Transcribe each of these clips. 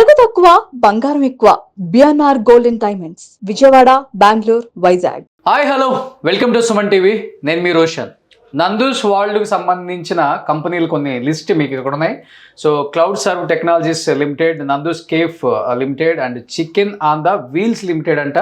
నగదు తక్కువ బంగారం ఎక్కువ BNR golden diamonds Vijayawada Bengaluru Vizag. Hi hello welcome to Suman TV. నేను మీ రోషన్. నందూస్ వరల్డ్కి సంబంధించిన కంపెనీలు కొన్ని లిస్ట్ మీకు ఇక్కడ ఉన్నాయి. So cloud serve technologies limited, Nando's cafe limited and chicken on the wheels limited అంట,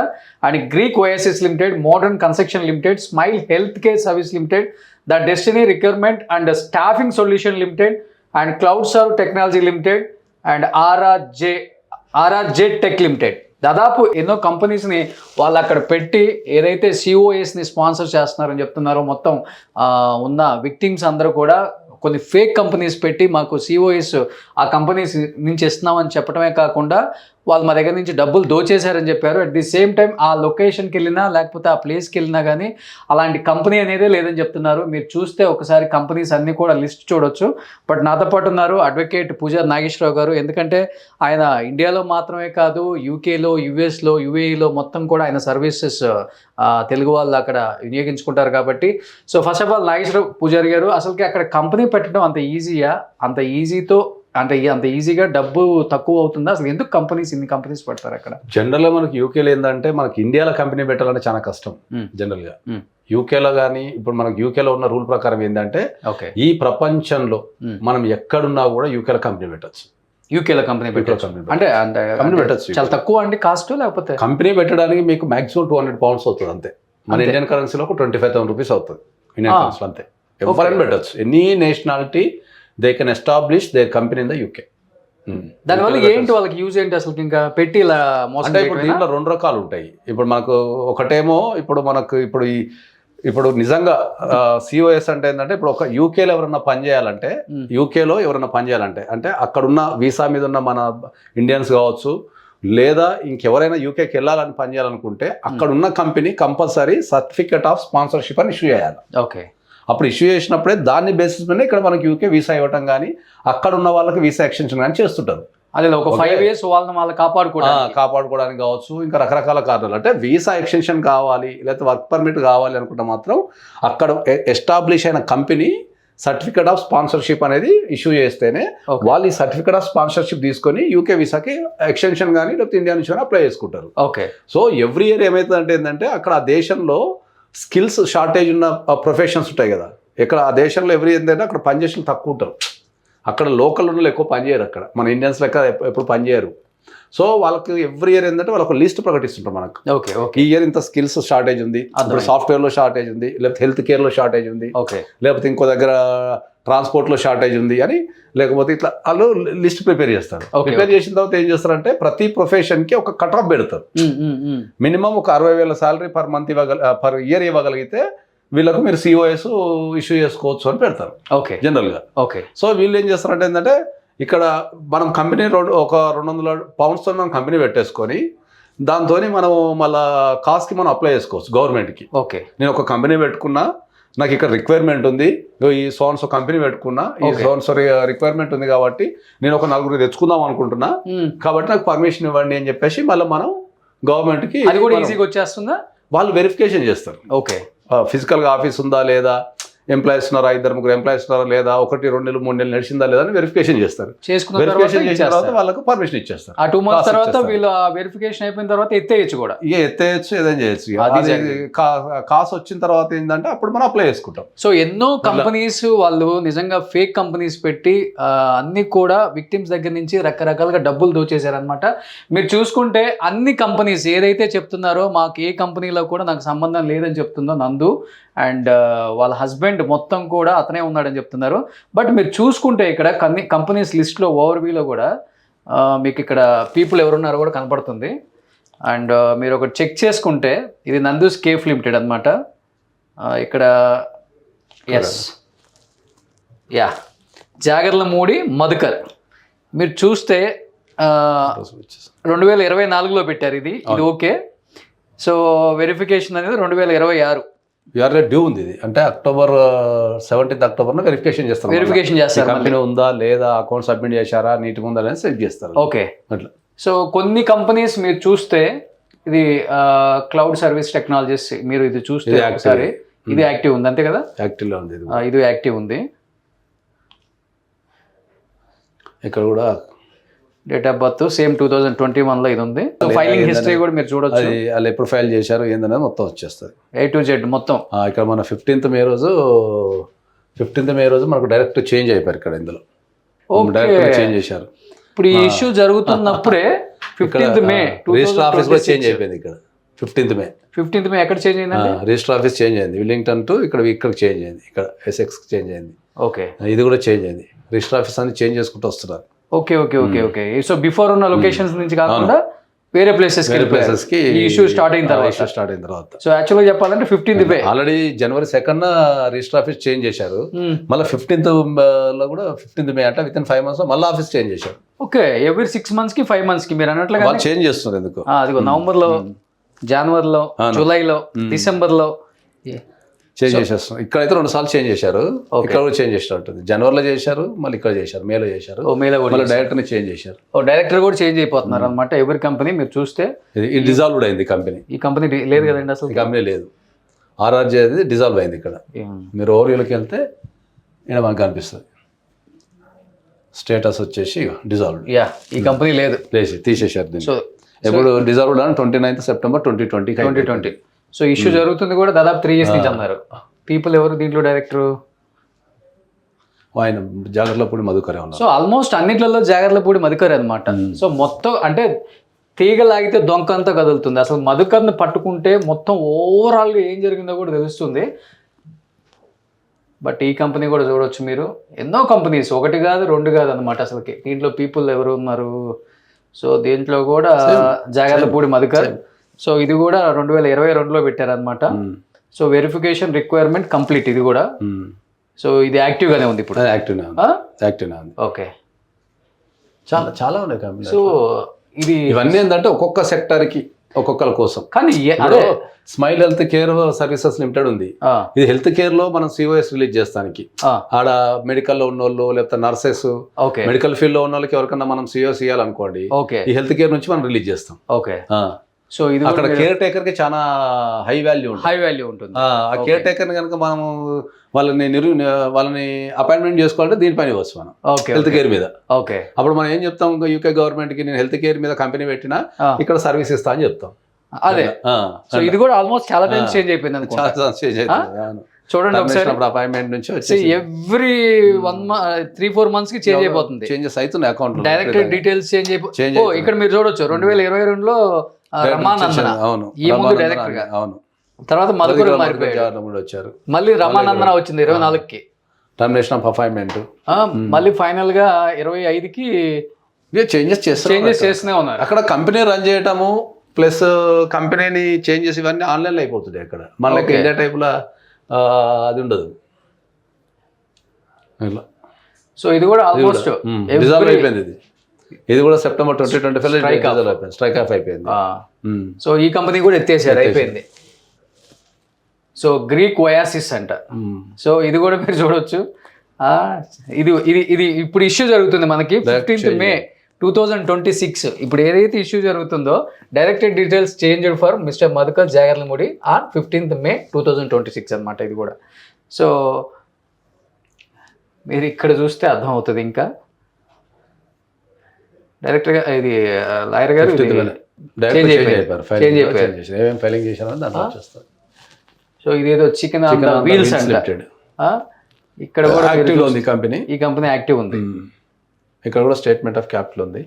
and Greek OSS limited, modern construction limited, smile health care service limited, the destiny recruitment and staffing solution limited, and cloud serve technology limited, and RRJ tech limited. దాదాపు ఎన్నో కంపెనీస్ని వాళ్ళు అక్కడ పెట్టి ఏదైతే సిఓఎస్ని sponsor చేస్తున్నారని చెప్తున్నారో, మొత్తం ఉన్న విక్టిమ్స్ అందరూ కూడా కొన్ని ఫేక్ కంపెనీస్ పెట్టి మాకు సిఓఎస్ ఆ కంపెనీస్ నుంచి ఇస్తున్నామని చెప్పడమే కాకుండా వాళ్ళు మా దగ్గర నుంచి డబ్బులు దోచేశారని చెప్పారు. అట్ ది సేమ్ టైం ఆ లొకేషన్కి వెళ్ళినా లేకపోతే ఆ ప్లేస్కి వెళ్ళినా కానీ అలాంటి కంపెనీ అనేదే లేదని చెప్తున్నారు. మీరు చూస్తే ఒకసారి కంపెనీస్ అన్నీ కూడా లిస్ట్ చూడొచ్చు. బట్ నాతో పాటు ఉన్నారు అడ్వకేట్ పూజార్ నాగేశ్వరరావు గారు. ఎందుకంటే ఆయన ఇండియాలో మాత్రమే కాదు, యూకేలో, యుఎస్లో, యుఏఈలో మొత్తం కూడా ఆయన సర్వీసెస్ తెలుగు వాళ్ళు అక్కడ వినియోగించుకుంటారు కాబట్టి. So first of all Nageswara Rao Pujari గారు, అసలుకి అక్కడ కంపెనీ పెట్టడం అంత ఈజీయా? అంత ఈజీగా డబ్బు తక్కువ అవుతుందా? అసలు ఎందుకు ఇన్ని కంపెనీస్ పెడతారు అక్కడ? జనరల్గా మనకి యూకేలో ఏంటంటే, మనకి ఇండియాలో కంపెనీ పెట్టాలంటే చాలా కష్టం జనరల్గా. యూకేలో కానీ ఇప్పుడు మనకి యూకేలో ఉన్న రూల్ ప్రకారం ఏంటంటే, ఈ ప్రపంచంలో మనం ఎక్కడున్నా కూడా యూకేలో కంపెనీ పెట్టచ్చు. యూకేలో కంపెనీ పెట్టచ్చు అంటే కంపెనీ పెట్టచ్చు. చాలా తక్కువ అండి కాస్ట్. లేకపోతే కంపెనీ పెట్టడానికి మీకు మాక్సిమం £200 అవుతుంది అంతే. మన ఇండియన్ కరెన్సీలో ఒక 25,000 రూపీస్ అవుతుంది ఇండియన్ కరెన్సీలో అంతే. ఎవరైనా పెట్టచ్చు, any nationality they can establish there company in the UK. దానివల్ల ఏంటి వాళ్ళకి యూజ్ ఏంటి అసలు? ఇంకా పెట్టి ఇలా అంటే ఇప్పుడు దీంట్లో 2 రకాలు ఉంటాయి. ఇప్పుడు మనకు ఒకటేమో ఇప్పుడు నిజంగా సిఓఎస్ అంటే ఏంటంటే, ఇప్పుడు ఒక యూకేలో ఎవరన్నా పని చేయాలంటే అంటే అక్కడున్న వీసా మీద ఉన్న మన ఇండియన్స్ కావచ్చు, లేదా ఇంకెవరైనా యూకేకి వెళ్ళాలని పని చేయాలనుకుంటే అక్కడున్న company compulsory certificate of sponsorship అని ఇష్యూ చేయాలి. ఓకే. అప్పుడు ఇష్యూ చేసినప్పుడే దాన్ని బేసిస్ మీద ఇక్కడ మనకి యూకే వీసా ఇవ్వటం కానీ, అక్కడ ఉన్న వాళ్ళకి వీసా ఎక్స్టెన్షన్ కానీ చేస్తుంటారు. అదే ఒక 5 years వాళ్ళని కాపాడుకోవడానికి కావచ్చు, ఇంకా రకరకాల కారణాలు. అంటే వీసా ఎక్స్టెన్షన్ కావాలి, లేకపోతే వర్క్ పర్మిట్ కావాలి అనుకుంటే మాత్రం అక్కడ ఎస్టాబ్లిష్ అయిన కంపెనీ సర్టిఫికేట్ ఆఫ్ స్పాన్సర్షిప్ అనేది ఇష్యూ చేస్తేనే వాళ్ళు ఈ సర్టిఫికేట్ ఆఫ్ స్పాన్సర్షిప్ తీసుకొని యూకే వీసాకి ఎక్స్టెన్షన్ కానీ లేకపోతే ఇండియా నుంచి కానీ అప్లై చేసుకుంటారు. ఓకే. సో ఎవ్రీ ఇయర్ ఏమవుతుందంటే ఏంటంటే, అక్కడ ఆ దేశంలో స్కిల్స్ షార్టేజ్ ఉన్న ప్రొఫెషన్స్ ఉంటాయి కదా. ఇక్కడ ఆ దేశంలో ఏంటంటే అక్కడ పనిచేసిన తక్కువ ఉంటారు. అక్కడ లోకల్ ఉన్న ఎక్కువ పనిచేయరు. అక్కడ మన ఇండియన్స్ లెక్క ఎప్పుడు పనిచేయరు. సో వాళ్ళకి ఎవ్రీ ఇయర్ ఏంటంటే వాళ్ళకు లిస్ట్ ప్రకటిస్తుంటారు మనకు. ఓకే. ఈ ఇయర్ ఇంత స్కిల్స్ షార్టేజ్ ఉంది, ఇప్పుడు సాఫ్ట్వేర్లో షార్టేజ్ ఉంది, లేకపోతే హెల్త్ కేర్లో షార్టేజ్ ఉంది, లేకపోతే ఇంకో దగ్గర ట్రాన్స్పోర్ట్లో షార్టేజ్ ఉంది అని, లేకపోతే ఇట్లా వాళ్ళు లిస్ట్ ప్రిపేర్ చేస్తారు. ప్రిపేర్ చేసిన తర్వాత ఏం చేస్తారంటే, ప్రతి ప్రొఫెషన్కి ఒక కట్ ఆఫ్ పెడతారు. మినిమం ఒక 60,000 శాలరీ పర్ ఇయర్ ఇవ్వగలిగితే వీళ్ళకు మీరు సిఓఎస్ ఇష్యూ చేసుకోవచ్చు అని పెడతారు. ఓకే. జనరల్గా. ఓకే. సో వీళ్ళు ఏం చేస్తారంటే ఏంటంటే, ఇక్కడ మనం కంపెనీ ఒక £200 మనం కంపెనీ పెట్టేసుకొని దాంతో మనం మళ్ళీ కాస్ట్కి మనం అప్లై చేసుకోవచ్చు గవర్నమెంట్కి. ఓకే. నేను ఒక కంపెనీ పెట్టుకున్నా, నాకు ఇక్కడ రిక్వైర్మెంట్ ఉంది, ఈ సోన్సో కంపెనీ పెట్టుకున్నా, ఈ సోన్సో రిక్వైర్మెంట్ ఉంది కాబట్టి నేను ఒక 4 తెచ్చుకుందాం అనుకుంటున్నా, కాబట్టి నాకు పర్మిషన్ ఇవ్వండి అని చెప్పేసి మళ్ళీ మనం గవర్నమెంట్కి అది కూడా ఈజీగా వచ్చేస్తుందా? వాళ్ళు వెరిఫికేషన్ చేస్తారు. ఓకే. ఫిజికల్గా ఆఫీస్ ఉందా లేదా, ఎంప్లాయీస్ ఉన్నారా, 2-3 ఎంప్లాయీస్ ఉన్నారా లేదా, 1-2 నెలలు 3 నెలలు నడిచిందా లేదా అని వెరిఫికేషన్ చేస్తారు. వెరిఫికేషన్ చేసిన తర్వాత వాళ్ళకు పర్మిషన్ ఇచ్చేస్తారు. ఆ 2 months తర్వాత వీళ్ళు వెరిఫికేషన్ అయిపోయిన తర్వాత ఎత్తేయచ్చు కూడా. ఎత్తేయచ్చు, ఏదైనా చేయొచ్చు. కాసు వచ్చిన తర్వాత ఏంటంటే అప్పుడు మనం అప్లై చేసుకుంటాం. సో ఎన్నో కంపెనీస్ వాళ్ళు నిజంగా ఫేక్ కంపెనీస్ పెట్టి అన్ని కూడా విక్టిమ్స్ దగ్గర నుంచి రకరకాలుగా డబ్బులు దోచేశారనమాట. మీరు చూసుకుంటే అన్ని కంపెనీస్ ఏదైతే చెప్తున్నారో, మాకు ఏ కంపెనీలో కూడా నాకు సంబంధం లేదని చెప్తుందో నందు అండ్ వాళ్ళ హస్బెండ్ మొత్తం కూడా అతనే ఉన్నాడని చెప్తున్నారు. బట్ మీరు చూసుకుంటే ఇక్కడ కంపెనీస్ లిస్ట్లో ఓవర్వ్యూలో కూడా మీకు ఇక్కడ పీపుల్ ఎవరున్నారో కూడా కనపడుతుంది. అండ్ మీరు ఒకటి చెక్ చేసుకుంటే ఇది నందూస్ కేఫ్ లిమిటెడ్ అనమాట. ఇక్కడ జాగర్లమూడి మధుకర్. మీరు చూస్తే 2024లో పెట్టారు ఇది. ఓకే. సో వెరిఫికేషన్ అనేది 2026 డ్యూ ఉంది ఇది. అంటే October 17th వెరిఫికేషన్ చేస్తారు. కంపెనీ ఉందా లేదా, అకౌంట్ సబ్మిట్ చేశారా, నీట్గా ఉందా అనేది చెక్ చేస్తారు. ఓకే. అట్లా. సో కొన్ని కంపెనీస్ మీరు చూస్తే ఇది క్లౌడ్ సర్వీస్ టెక్నాలజీస్, మీరు ఇది చూస్తే ఒకసారి ఇది యాక్టివ్ ఉంది అంతే కదా? యాక్టివ్లో ఉంది. ఇది యాక్టివ్ ఉంది. ఇక్కడ కూడా డేట్ ఆఫ్ బర్త్ సేమ్ 2021లో ఇది ఉంది. ఫైలింగ్ హిస్టరీ కూడా మీరు చూడొచ్చు. అది వాళ్ళు ఎప్పుడు ఫైల్ చేశారు ఏందనేది మొత్తం వచ్చేస్తుంది A to Z మొత్తం. ఇక్కడ మన 15th మే రోజు మనకు డైరెక్ట్ చేంజ్ అయిపోయారు ఇక్కడ ఇందులో డైరెక్ట్ చేంజ్ చేశారు. ఇప్పుడు ఈ ఇష్యూ జరుగుతున్నప్పుడే 15th మే రిజిస్టర్ ఆఫీస్ కూడా చేంజ్ అయిపోయింది ఇక్కడ 15th మే ఎక్కడ చేంజ్ అయిందండి? రిజిస్టర్ ఆఫీస్ చేంజ్ అయింది విల్లింగ్టన్ టు ఇక్కడ చేంజ్ అయింది, ఇక్కడ ఎస్ఎక్స్ చేంజ్ అయింది. ఓకే, ఇది కూడా చేంజ్ అయింది. రిజిస్టర్ ఆఫీస్ అన్ని చేంజ్ చేసుకుంటూ వస్తున్నారు. Okay okay okay okay. So before ఉన్న లొకేషన్స్ నుంచి కాకుండా వేరే ప్లేసెస్ కి ఇష్యూ స్టార్ట్ అయిన తర్వాత సో యాక్చువల్గా చెప్పాలంటే 15th May already January 2nd register office change చేశారు. మళ్ళీ 15th లో కూడా 15th మే అంటే వితిన్ 5 months మళ్ళీ ఆఫీస్ చేంజ్ చేశారు. ఓకే, ఎవ్రీ 6 months కి 5 months కి మీరు అన్నట్లుగా చేంజ్ చేస్తున్నారు. ఎందుకు అదిగో నవంబర్లో, జనవరిలో, జూలైలో, డిసెంబర్లో చేంజ్ చేసేస్తున్నాం. ఇక్కడైతే 2 సార్లు చేంజ్ చేశారు, ఇక్కడ కూడా చేంజ్ చేసినట్టుంది. జనవరిలో చేశారు, మళ్ళీ ఇక్కడ చేశారు, మేలో చేశారు, మళ్ళీ డైరెక్టర్ చేంజ్ చేశారు. డైరెక్టర్ కూడా చేంజ్ అయిపోతున్నారు అనమాట. ఎవరి కంపెనీ మీరు చూస్తే ఇది డిజాల్వ్డ్ అయింది కంపెనీ. ఈ కంపెనీ లేదు కదండి అసలు, ఈ కంపెనీ లేదు. RRJ అనేది డిజాల్వ్ అయింది. ఇక్కడ మీరు ఓవర్వ్యూలోకి వెళ్తే ఇక్కడ మనకు కనిపిస్తుంది స్టేటస్ వచ్చేసి డిజాల్వ్డ్. ఈ కంపెనీ లేదు, తీసేశారు దీన్ని. ఎప్పుడు డిజాల్వ్డ్ అని 29th September 2020. సో ఇష్యూ జరుగుతుంది కూడా దాదాపు 3 years నుంచి అన్నారు. పీపుల్ ఎవరు దీంట్లో డైరెక్టర్? ఆయన జాగర్లపూడి మధుకరే ఉన్నారు. సో ఆల్మోస్ట్ అన్నిట్లలో జాగర్లపూడి మధుకరే అనమాట. సో మొత్తం అంటే తీగ లాగితే దొంక అంతా కదులుతుంది. అసలు మధుకర్ని పట్టుకుంటే మొత్తం ఓవరాల్గా ఏం జరిగిందో కూడా తెలుస్తుంది. బట్ ఈ కంపెనీ కూడా చూడవచ్చు మీరు. ఎన్నో కంపెనీస్, 1 కాదు 2 కాదు అనమాట అసలుకి. దీంట్లో పీపుల్ ఎవరు ఉన్నారు? సో దీంట్లో కూడా జాగర్లపూడి మధుకర్. సో ఇది కూడా 2022లో పెట్టారనమాట. సో వెరిఫికేషన్ రిక్వైర్మెంట్ కంప్లీట్ ఇది కూడా. సో ఇది యాక్టివ్ గానే ఉంది ఇప్పుడు. యాక్టివ్నే ఉంది. ఓకే, చాలా ఉన్నాయి కంపెనీ. సో ఇది ఇవన్నీ ఏంటంటే ఒక్కొక్క సెక్టర్ కి ఒక్కొక్కరి కోసం. కానీ smile health care services limited ఉంది. ఇది హెల్త్ కేర్ లో మనం COS రిలీజ్ చేస్తానికి ఆడ మెడికల్ లో ఉన్న వాళ్ళు లేకపోతే నర్సెస్, మెడికల్ ఫీల్డ్ లో ఉన్న వాళ్ళకి ఎవరికన్నా మనం COS ఇవ్వాలనుకోండి, ఈ హెల్త్ కేర్ నుంచి మనం రిలీజ్ చేస్తాం. ఓకే, సో ఇది అక్కడ కేర్ టేకర్ కి చాలా హై వాల్యూ ఉంటుంది. ఆ కేర్ టేకర్ కనుక మనము వాళ్ళని అపాయింట్మెంట్ చేసుకోవాలంటే దీనిపైన ఇవ్వచ్చు మనం హెల్త్ కేర్ మీద. ఓకే, అప్పుడు మనం ఏం చెప్తాం, UK గవర్నమెంట్ కి నేను హెల్త్ కేర్ మీద కంపెనీ పెట్టినా ఇక్కడ సర్వీస్ ఇస్తా అని చెప్తాం. అదే, సో ఇది కూడా ఆల్మోస్ట్ చాలా టైమ్స్ చేంజ్ అయిపోయింది అనుకుంటా. చూడండి ఒకసారి అపాయింట్మెంట్ నుంచి ఎవ్రీ 3-4 months కి చేంజ్ అయిపోతుంది. చేంజెస్ అవుతున్నాయి అకౌంట్ డైరెక్ట్ డీటైల్స్ చేంజ్ అయిపోయి. ఇక్కడ మీరు చూడొచ్చు 2022లో రమానందన ఈ ముందు డైరెక్టర్ గా, తర్వాత మధుకర్ వచ్చారు, మళ్ళీ రమానందన వచ్చింది 24కి టర్మినేషన్ ఆఫ్ అపాయింట్మెంట్. మళ్ళీ ఫైనల్ గా 25కి చేంజెస్ చేస్తూనే ఉన్నారు. అక్కడ కంపెనీ రన్ చేయటము ప్లస్ కంపెనీని చేంజెస్ ఇవన్నీ ఆన్లైన్ లో అయిపోతుంది. అక్కడ మనకి ఇండియా టైప్ లా అది ఉండదు. సో ఇది కూడా ఆల్మోస్ట్ డిజాల్వ్ అయిపోయింది. ఇది కూడా September 2025 స్ట్రైక్ ఆఫ్ అయిపోయింది. సో ఈ కంపెనీ కూడా ఎత్తేసారు, అయిపోయింది. సో గ్రీక్ ఒయాసిస్ అంట. సో ఇది కూడా మీరు చూడొచ్చు. ఇది ఇది ఇది ఇప్పుడు ఇష్యూ జరుగుతుంది మనకి 15th May 2026. ఇప్పుడు ఏదైతే ఇష్యూ జరుగుతుందో directed details changed for mister Madhukar Jagarlamudi on 15th May 2026 అనమాట ఇది కూడా. సో మీరు ఇక్కడ చూస్తే అర్థం అవుతుంది. ఇంకా డైరెక్టర్ గా ఇది లాయర్ గారు చేంజ్ అయిపోయారు. సో ఇదేదో చికెన్ వీల్స్ అంట. ఇక్కడ కూడా యాక్టివ్ ఉంది కంపెనీ. ఈ కంపెనీ యాక్టివ్ ఉంది. ఇక్కడ కూడా స్టేట్మెంట్ ఆఫ్ క్యాపిటల్ ఉంది.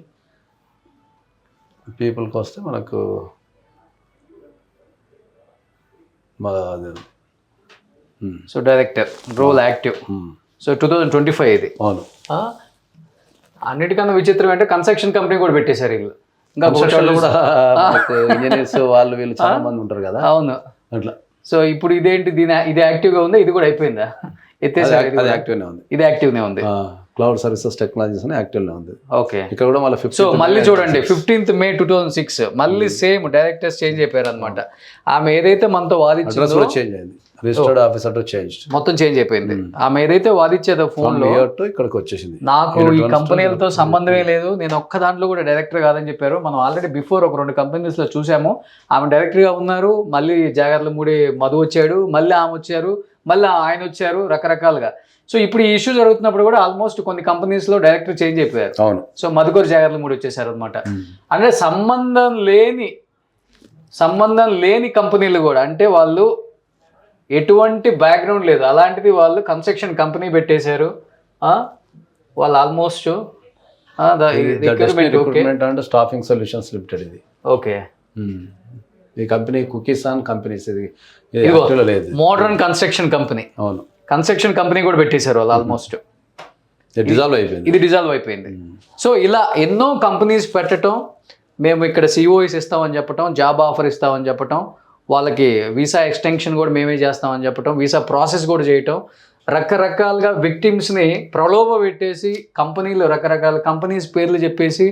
పీపుల్కి వస్తే మనకు so director role active. So 2025 ఇది. అవును. అన్నిటికన్నా విచిత్రం అంటే కన్స్ట్రక్షన్ కంపెనీ కూడా పెట్టేశారు వీళ్ళు. ఇంకా కూడా ఇంజనీర్స్ వాళ్ళు వీళ్ళు చాలా మంది ఉంటారు కదా. అవును, అట్లా. సో ఇప్పుడు ఇదేంటి, ఇది యాక్టివ్ గా ఉందా? ఇది కూడా అయిపోయిందా? ఎత్తేసారు. అది యాక్టివ్నే ఉంది. ఇది యాక్టివ్నే ఉంది. క్లౌడ్ సర్వీసెస్ టెక్నాలజీస్ అని యాక్టివ్నే ఉంది. ఓకే, ఇక్కడ కూడా మళ్ళీ సో మళ్ళీ చూడండి 15th May 2006 మళ్ళీ సేమ్ డైరెక్టర్స్ చేంజ్ అయిపోయారు అనమాట. ఆమె ఏదైతే మనతో వాదించిందో చేంజ్ అయింది. రిజిస్టర్డ్ ఆఫీసర్ చేంజ్ మొత్తం చేంజ్ అయిపోయింది. ఆమె ఏదైతే వాదించేదో ఫోన్ లో ఇక్కడికి వచ్చేసింది. నాకు ఈ కంపెనీలతో సంబంధమే లేదు, నేను ఒక్క దాంట్లో కూడా డైరెక్టర్ కాదని చెప్పారు. మనం ఆల్రెడీ బిఫోర్ ఒక 2 కంపెనీస్ లో చూసాము. ఆమె డైరెక్టర్ గా ఉన్నారు, మళ్ళీ జాగర్లమూడి మధు వచ్చాడు, మళ్ళీ ఆమె వచ్చారు, మళ్ళీ ఆయన వచ్చారు రకరకాలుగా. సో ఇప్పుడు ఈ ఇష్యూ జరుగుతున్నప్పుడు కూడా ఆల్మోస్ట్ కొన్ని కంపెనీస్లో డైరెక్టర్ చేంజ్ అయిపోయారు. అవును. సో మధుకర్ జాగర్లు కూడా వచ్చేసారు అనమాట. అంటే సంబంధం లేని కంపెనీలు కూడా, అంటే వాళ్ళు ఎటువంటి బ్యాక్గ్రౌండ్ లేదు అలాంటిది వాళ్ళు కన్స్ట్రక్షన్ కంపెనీ పెట్టేశారు. వాళ్ళు almost recruitment and staffing solutions limited ఇది. ఓకే. ఈ కంపెనీ కుకీస్ అండ్ కంపెనీస్ ఇది లేదు. Modern construction company. అవును. కన్స్ట్రక్షన్ కంపెనీ కూడా పెట్టేశారు వాళ్ళు ఆల్మోస్ట్. ఇది డిజాల్వ్ అయిపోయింది. సో ఇలా ఎన్నో కంపెనీస్ పెట్టడం, మేము ఇక్కడ సిఓఎస్ ఇస్తామని చెప్పటం, జాబ్ ఆఫర్ ఇస్తామని చెప్పటం, వాళ్ళకి వీసా ఎక్స్టెన్షన్ కూడా మేమే చేస్తామని చెప్పటం, వీసా ప్రాసెస్ కూడా చేయటం, రకరకాలుగా విక్టిమ్స్ని ప్రలోభ పెట్టేసి కంపెనీలు రకరకాల కంపెనీస్ పేర్లు చెప్పేసి,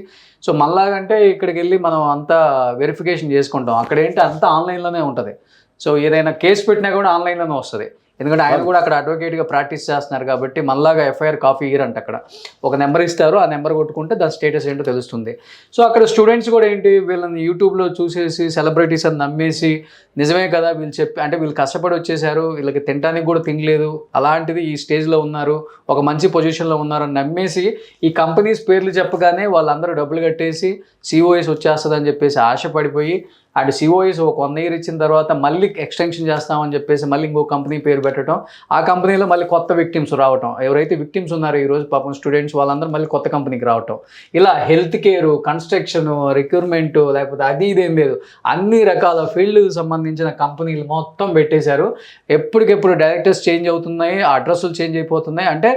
సో మళ్ళాగంటే ఇక్కడికి వెళ్ళి మనం అంతా వెరిఫికేషన్ చేసుకుంటాం. అక్కడ ఏంటి అంతా ఆన్లైన్లోనే ఉంటుంది. సో ఏదైనా కేసు పెట్టినా కూడా ఆన్లైన్లోనే వస్తుంది. ఎందుకంటే ఆయన కూడా అక్కడ అడ్వకేట్గా ప్రాక్టీస్ చేస్తున్నారు కాబట్టి మళ్ళాగా ఎఫ్ఐఆర్ కాపీ ఇయ్యరంట. అక్కడ ఒక నెంబర్ ఇస్తారు, ఆ నెంబర్ కొట్టుకుంటే దాని స్టేటస్ ఏంటో తెలుస్తుంది. సో అక్కడ స్టూడెంట్స్ కూడా ఏంటి, వీళ్ళని యూట్యూబ్లో చూసేసి సెలబ్రిటీస్ అని నమ్మేసి నిజమే కదా వీళ్ళు చెప్పి, అంటే వీళ్ళు కష్టపడి వచ్చేసారు, వీళ్ళకి తినడానికి కూడా తినలేదు, అలాంటిది ఈ స్టేజ్లో ఉన్నారు, ఒక మంచి పొజిషన్లో ఉన్నారు అని నమ్మేసి ఈ కంపెనీస్ పేర్లు చెప్పగానే వాళ్ళందరూ డబ్బులు కట్టేసి సిఓఎస్ వచ్చేస్తుందని చెప్పేసి ఆశపడిపోయి, అండ్ సిఓఎస్ ఒక 1 year ఇచ్చిన తర్వాత మళ్ళీ ఎక్స్టెన్షన్ చేస్తామని చెప్పేసి మళ్ళీ ఇంకో కంపెనీ పేరు పెట్టడం, ఆ కంపెనీలో మళ్ళీ కొత్త విక్టిమ్స్ రావటం, ఎవరైతే విక్టిమ్స్ ఉన్నారో ఈరోజు పాపం స్టూడెంట్స్ వాళ్ళందరూ మళ్ళీ కొత్త కంపెనీకి రావటం, ఇలా హెల్త్ కేర్, కన్స్ట్రక్షన్, రిక్రూట్మెంట్, లేకపోతే అది ఇదేం లేదు, అన్ని రకాల ఫీల్డ్కి సంబంధించిన కంపెనీలు మొత్తం పెట్టేశారు. ఎప్పటికెప్పుడు డైరెక్టర్స్ చేంజ్ అవుతున్నాయి, అడ్రస్లు చేంజ్ అయిపోతున్నాయి. అంటే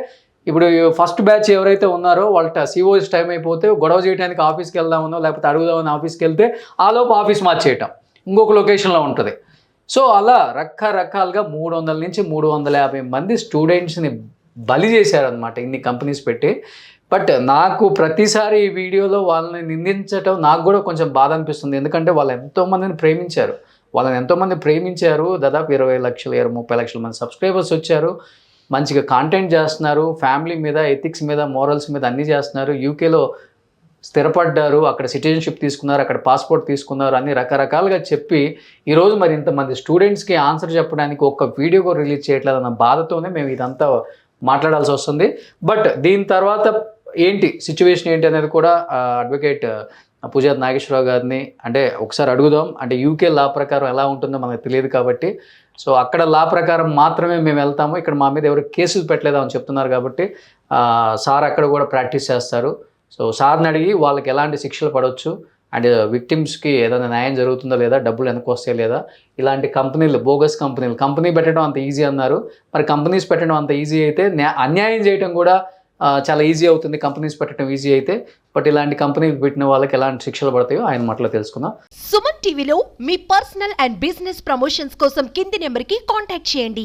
ఇప్పుడు ఫస్ట్ బ్యాచ్ ఎవరైతే ఉన్నారో వాళ్ళ సిఓఎస్ టైం అయిపోతే గొడవ చేయడానికి ఆఫీస్కి వెళ్దామనో లేకపోతే అడుగుదామని ఆఫీస్కి వెళ్తే ఆలోపు ఆఫీస్ మార్చేయటం ఇంకొక లొకేషన్లో ఉంటుంది. సో అలా రకరకాలుగా 300 నుంచి 350 మంది స్టూడెంట్స్ని బలి చేశారనమాట ఇన్ని కంపెనీస్ పెట్టి. బట్ నాకు ప్రతిసారి ఈ వీడియోలో వాళ్ళని నిందించడం నాకు కూడా కొంచెం బాధ అనిపిస్తుంది. ఎందుకంటే వాళ్ళు ఎంతోమందిని ప్రేమించారు, దాదాపు 20 లక్షలు 30 లక్షల మంది సబ్స్క్రైబర్స్ వచ్చారు, మంచిగా కాంటెంట్ చేస్తున్నారు, ఫ్యామిలీ మీద, ఎథిక్స్ మీద, మోరల్స్ మీద అన్నీ చేస్తున్నారు, యూకేలో స్థిరపడ్డారు, అక్కడ సిటిజన్షిప్ తీసుకున్నారు, అక్కడ పాస్పోర్ట్ తీసుకున్నారు, అన్ని రకరకాలుగా చెప్పి ఈరోజు మరి ఇంతమంది స్టూడెంట్స్కి ఆన్సర్ చెప్పడానికి ఒక్క వీడియో కూడా రిలీజ్ చేయట్లేదన్న బాధతోనే మేము ఇదంతా మాట్లాడాల్సి వస్తుంది. బట్ దీని తర్వాత ఏంటి సిచ్యువేషన్ ఏంటి అనేది కూడా అడ్వకేట్ పూజారి నాగేశ్వరరావు గారిని అంటే ఒకసారి అడుగుదాం. అంటే యూకే లా ప్రకారం ఎలా ఉంటుందో మనకు తెలియదు కాబట్టి, సో అక్కడ లా ప్రకారం మాత్రమే మేము వెళ్తాము, ఇక్కడ మా మీద ఎవరు కేసులు పెట్టలేదా అని చెప్తున్నారు కాబట్టి సార్ అక్కడ కూడా ప్రాక్టీస్ చేస్తారు. సో సార్ని అడిగి వాళ్ళకి ఎలాంటి శిక్షలు పడవచ్చు, అండ్ విక్టిమ్స్కి ఏదైనా న్యాయం జరుగుతుందో లేదా, డబ్బులు వెనక్కి వస్తాయి లేదా, ఇలాంటి కంపెనీలు, బోగస్ కంపెనీ పెట్టడం అంత ఈజీ అన్నారు. మరి కంపెనీస్ పెట్టడం అంత ఈజీ అయితే అన్యాయం చేయడం కూడా చాలా ఈజీ అవుతుంది, కంపెనీస్ పెట్టడం ఈజీ అయితే. బట్ ఇలాంటి కంపెనీలు పెట్టిన వాళ్ళకి ఎలాంటి శిక్షలు పడతాయో ఆయన మాటలో తెలుసుకుందాం. సుమన్ టీవీలో మీ పర్సనల్ అండ్ బిజినెస్ ప్రమోషన్స్ కోసం కింది నెంబర్కి కాంటాక్ట్ చేయండి.